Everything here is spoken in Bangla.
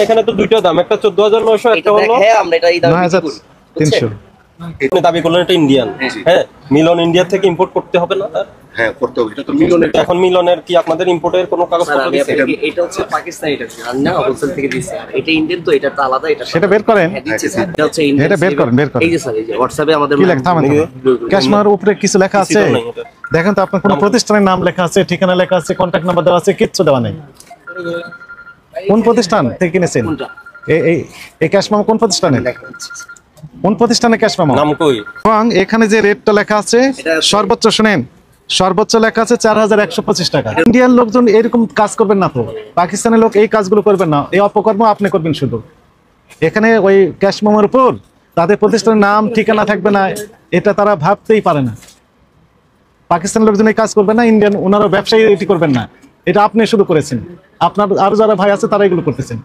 এখানে তো দুইটা দাম, একটা 14,900, একটা হলো আমরা এটা এই দামে 9,300। আপনি দাবি করলেন এটা ইন্ডিয়ান। হ্যাঁ, মিলন ইন্ডিয়া থেকে ইম্পোর্ট করতে হবে না তার? হ্যাঁ করতে হবে, এটা তো মিলনের। এখন মিলনের কি আপনাদের ইম্পোর্টের কোনো কাগজপত্র দিয়েছে? এটা হচ্ছে পাকিস্তানি, এটা না হোলসেল থেকে দিয়েছে। আর এটা ইন্ডিয়ান, তো এটা তো আলাদা। এটা সেটা বের করেন, দিচ্ছে স্যার, এটা হচ্ছে ইন্ডিয়ান। এটা বের করেন, বের করেন। এই যে স্যার, এই যে হোয়াটসঅ্যাপে আমাদের কি লেখা থামেন, ক্যাশমার উপরে কিছু লেখা আছে দেখেন তো, আপনার কোন প্রতিষ্ঠানের নাম লেখা আছে, ঠিকানা লেখা আছে, কন্টাক্ট নাম্বার দেওয়া আছে, কিচ্ছু দেওয়া নেই। কোন প্রতিষ্ঠান থেকে কিনেছেন এই ক্যাশমামা? কোন প্রতিষ্ঠানে, কোন প্রতিষ্ঠানে ক্যাশমামা নাম কই? এবং এখানে যে রেটটা লেখা আছে সর্বোচ্চ, শুনেন, সর্বোচ্চ লেখা আছে 4,125 টাকা। ইন্ডিয়ান লোকজন এরকম কাজ করবেন না, তো পাকিস্তানের লোক এই কাজগুলো করবেন না, এই অপকর্ম আপনি করবেন শুধু। এখানে ওই ক্যাশমামার উপর তাদের প্রতিষ্ঠানের নাম ঠিকানা থাকবে না, এটা তারা ভাবতেই পারে না। পাকিস্তানের লোকজন এই কাজ করবেন না, ইন্ডিয়ান ওনারা ব্যবসায়ী এটি করবেন না, এটা আপনি শুধু করেছেন, আপনার আরো যারা ভাই আছে তারা এগুলো করতেছেন।